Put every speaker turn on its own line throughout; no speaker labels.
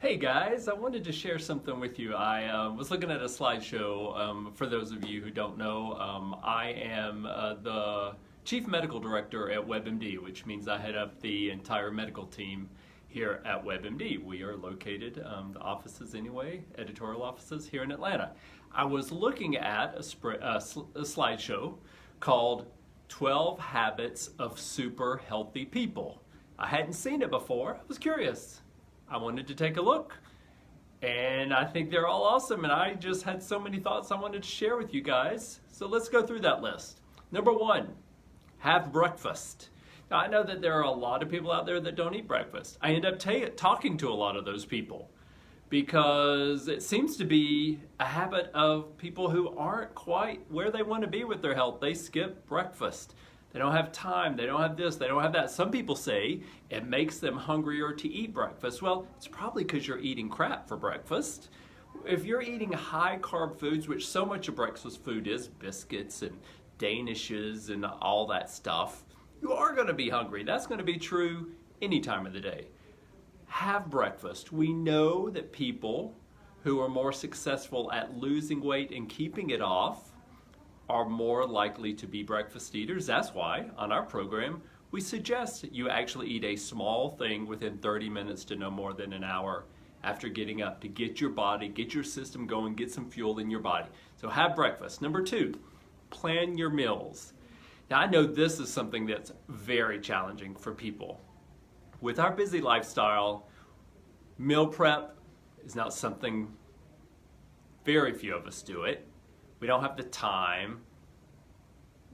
Hey guys, I wanted to share something with you. I was looking at a slideshow. For those of you who don't know, I am the Chief Medical Director at WebMD, which means I head up the entire medical team here at WebMD. We are located, the offices anyway, editorial offices here in Atlanta. I was looking at a slideshow called 12 Habits of Super Healthy People. I hadn't seen it before. I was curious. I wanted to take a look, and I think they're all awesome, and I just had so many thoughts I wanted to share with you guys. So let's go through that list. Number one, have breakfast. Now, I know that there are a lot of people out there that don't eat breakfast. I end up talking to a lot of those people because it seems to be a habit of people who aren't quite where they want to be with their health. They skip breakfast. They don't have time, they don't have this, they don't have that. Some people say it makes them hungrier to eat breakfast. Well, it's probably because you're eating crap for breakfast. If you're eating high carb foods, which so much of breakfast food is, biscuits and danishes and all that stuff, you are going to be hungry. That's going to be true any time of the day. Have breakfast. We know that people who are more successful at losing weight and keeping it off are more likely to be breakfast eaters. That's why on our program we suggest that you actually eat a small thing within 30 minutes to no more than an hour after getting up to get your body, get your system going, get some fuel in your body. So have breakfast. Number two, plan your meals. Now I know this is something that's very challenging for people. With our busy lifestyle, meal prep is not something, very few of us do it. We don't have the time.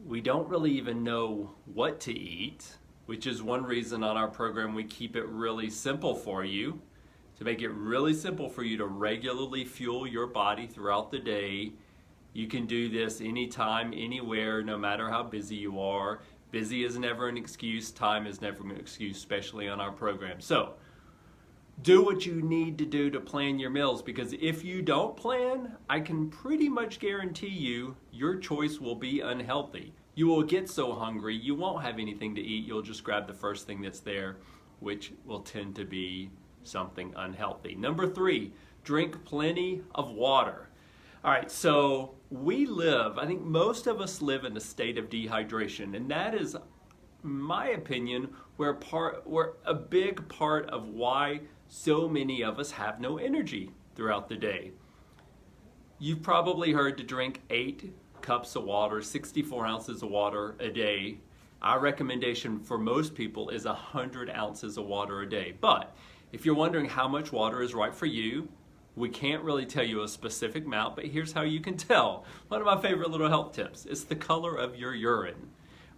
We don't really even know what to eat, which is one reason on our program we keep it really simple for you, to make it really simple for you to regularly fuel your body throughout the day. You can do this anytime, anywhere, no matter how busy you are. Busy is never an excuse. Time is never an excuse, especially on our program. So, do what you need to do to plan your meals, because if you don't plan, I can pretty much guarantee you your choice will be unhealthy. You will get so hungry, you won't have anything to eat. You'll just grab the first thing that's there, which will tend to be something unhealthy. Number three, drink plenty of water. All right, so I think most of us live in a state of dehydration, and that is, in my opinion, where a big part of why so many of us have no energy throughout the day. You've probably heard to drink 8 cups of water, 64 ounces of water a day. Our recommendation for most people is 100 ounces of water a day. But if you're wondering how much water is right for you, we can't really tell you a specific amount, but here's how you can tell. One of my favorite little health tips is the color of your urine.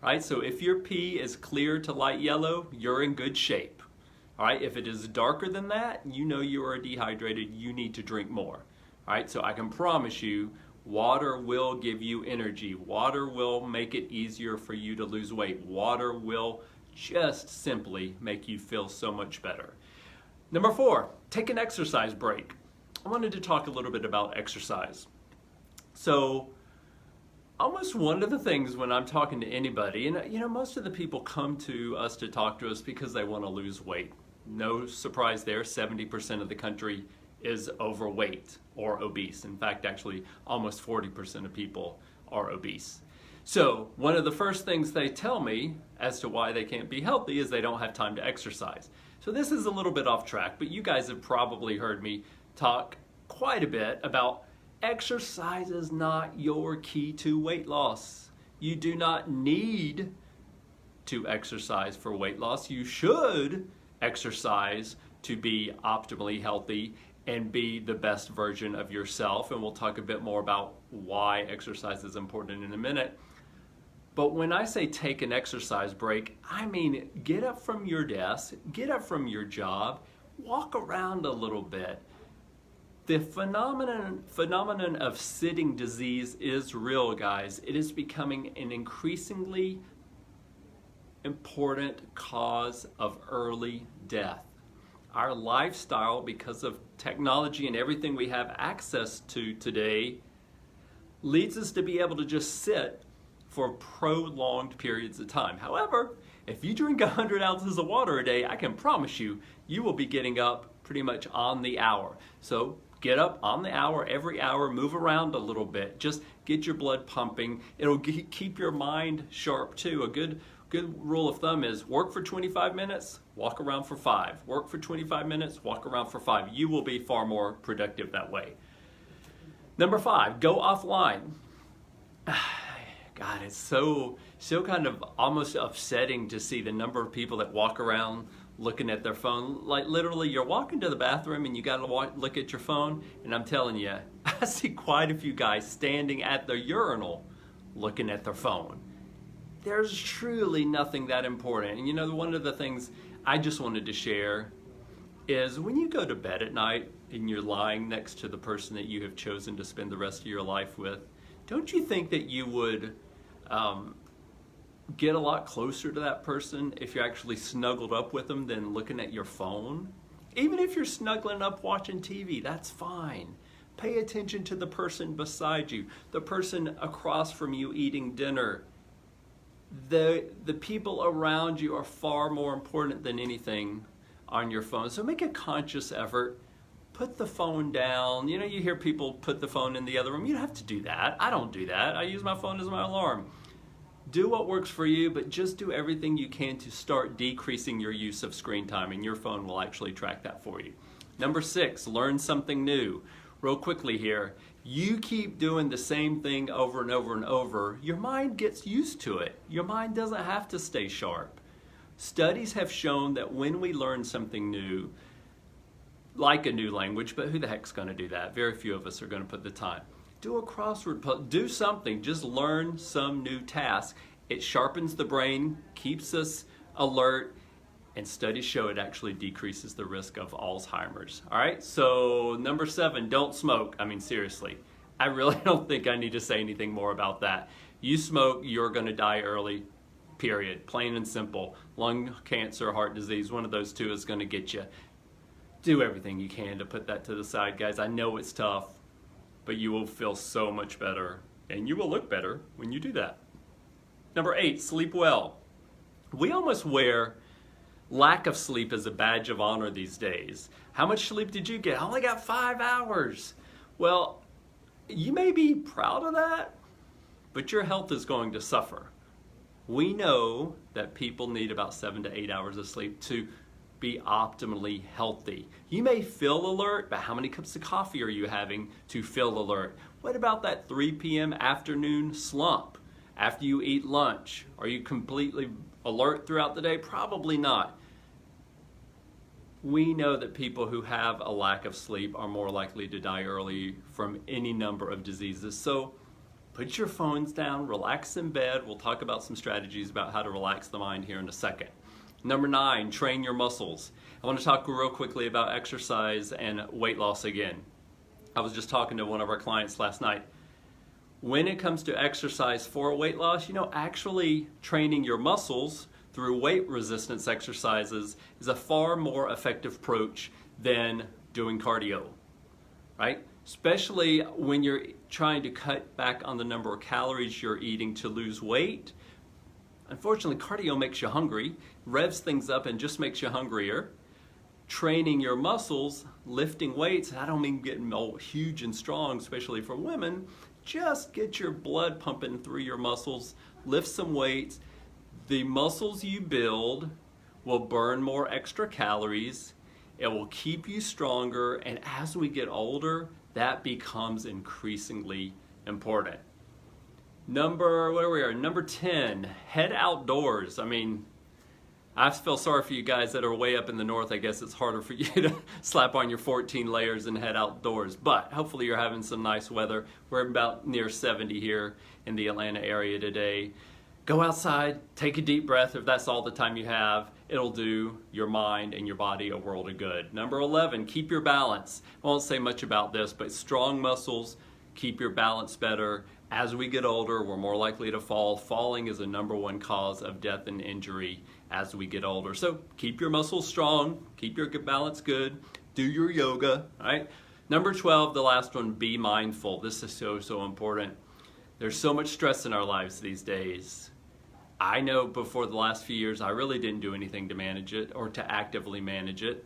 Right? So if your pee is clear to light yellow, you're in good shape. All right, if it is darker than that, you know you are dehydrated, you need to drink more. All right, so I can promise you, water will give you energy. Water will make it easier for you to lose weight. Water will just simply make you feel so much better. Number four, take an exercise break. I wanted to talk a little bit about exercise. So, almost one of the things when I'm talking to anybody, and most of the people come to us to talk to us because they want to lose weight. No surprise there, 70% of the country is overweight or obese. In fact, actually, almost 40% of people are obese. So one of the first things they tell me as to why they can't be healthy is they don't have time to exercise. So this is a little bit off track, but you guys have probably heard me talk quite a bit about exercise is not your key to weight loss. You do not need to exercise for weight loss. You should exercise to be optimally healthy and be the best version of yourself. And we'll talk a bit more about why exercise is important in a minute. But when I say take an exercise break, I mean get up from your desk, get up from your job, walk around a little bit. The phenomenon of sitting disease is real, guys. It is becoming an increasingly important cause of early death. Our lifestyle, because of technology and everything we have access to today, leads us to be able to just sit for prolonged periods of time. However, if you drink 100 ounces of water a day, I can promise you, you will be getting up pretty much on the hour. So get up on the hour, every hour, move around a little bit. Just get your blood pumping. It'll keep your mind sharp too. A good rule of thumb is work for 25 minutes, walk around for 5. Work for 25 minutes, walk around for 5. You will be far more productive that way. Number 5, go offline. God, it's so kind of almost upsetting to see the number of people that walk around looking at their phone. Like literally, you're walking to the bathroom and you got to look at your phone. And I'm telling you, I see quite a few guys standing at the urinal looking at their phone. There's truly nothing that important. And you know, one of the things I just wanted to share is when you go to bed at night and you're lying next to the person that you have chosen to spend the rest of your life with, don't you think that you would get a lot closer to that person if you're actually snuggled up with them than looking at your phone? Even if you're snuggling up watching TV, that's fine. Pay attention to the person beside you, the person across from you eating dinner. The people around you are far more important than anything on your phone. So make a conscious effort. Put the phone down. You know, you hear people put the phone in the other room. You don't have to do that. I don't do that. I use my phone as my alarm. Do what works for you, but just do everything you can to start decreasing your use of screen time, and your phone will actually track that for you. Number 6, learn something new. Real quickly here, you keep doing the same thing over and over and over, your mind gets used to it. Your mind doesn't have to stay sharp. Studies have shown that when we learn something new, like a new language, but who the heck's going to do that? Very few of us are going to put the time. Do a crossword puzzle, do something, just learn some new task. It sharpens the brain, keeps us alert, and studies show it actually decreases the risk of Alzheimer's. All right, so number 7, don't smoke. I mean, seriously, I really don't think I need to say anything more about that. You smoke, you're going to die early, period. Plain and simple. Lung cancer, heart disease, one of those two is going to get you. Do everything you can to put that to the side, guys. I know it's tough, but you will feel so much better, and you will look better when you do that. Number 8, sleep well. We almost wear lack of sleep as a badge of honor these days. How much sleep did you get? I only got 5 hours. Well, you may be proud of that, but your health is going to suffer. We know that people need about 7 to 8 hours of sleep to be optimally healthy. You may feel alert, but how many cups of coffee are you having to feel alert? What about that 3 p.m. afternoon slump after you eat lunch? Are you completely alert throughout the day? Probably not. We know that people who have a lack of sleep are more likely to die early from any number of diseases. So put your phones down, relax in bed. We'll talk about some strategies about how to relax the mind here in a second. Number 9, train your muscles. I want to talk real quickly about exercise and weight loss again. I was just talking to one of our clients last night. When it comes to exercise for weight loss, you know, actually training your muscles through weight resistance exercises is a far more effective approach than doing cardio, right? Especially when you're trying to cut back on the number of calories you're eating to lose weight. Unfortunately, cardio makes you hungry, revs things up and just makes you hungrier. Training your muscles, lifting weights, I don't mean getting all huge and strong, especially for women, just get your blood pumping through your muscles, lift some weights. The muscles you build will burn more extra calories, it will keep you stronger, and as we get older, that becomes increasingly important. Number 10, head outdoors. I mean, I feel sorry for you guys that are way up in the north. I guess it's harder for you to slap on your 14 layers and head outdoors. But hopefully you're having some nice weather. We're about near 70 here in the Atlanta area today. Go outside, take a deep breath. If that's all the time you have, it'll do your mind and your body a world of good. Number 11, keep your balance. I won't say much about this, but strong muscles keep your balance better. As we get older, we're more likely to fall. Falling is the #1 cause of death and injury as we get older. So keep your muscles strong, keep your balance good, do your yoga, all right? Number 12, the last one, be mindful. This is so important. There's so much stress in our lives these days. I know before the last few years, I really didn't do anything to manage it or to actively manage it.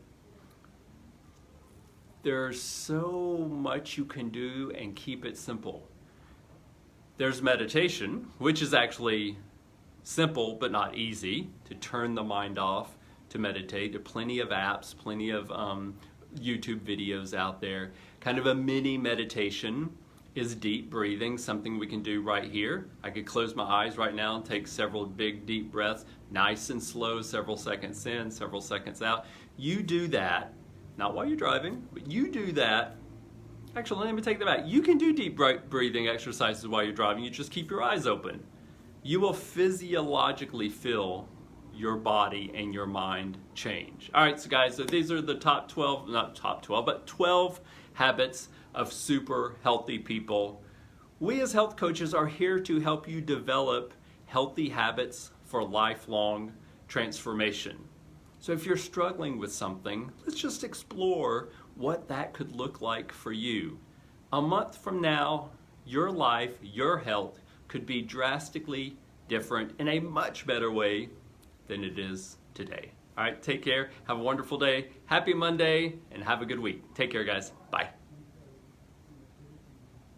There's so much you can do and keep it simple. There's meditation, which is actually simple but not easy to turn the mind off to meditate. There are plenty of apps, plenty of YouTube videos out there. Kind of a mini meditation is deep breathing, something we can do right here. I could close my eyes right now and take several big deep breaths, nice and slow, several seconds in, several seconds out. You do that, not while you're driving, but you do that. Actually, let me take that back. You can do deep breathing exercises while you're driving. You just keep your eyes open. You will physiologically feel your body and your mind change. All right, so guys, so these are the top 12, not top 12, but 12 habits of super healthy people. We as health coaches are here to help you develop healthy habits for lifelong transformation. So if you're struggling with something, let's just explore what that could look like for you. A month from now, your life, your health could be drastically different in a much better way than it is today. All right, take care. Have a wonderful day. Happy Monday, and have a good week. Take care, guys. Bye.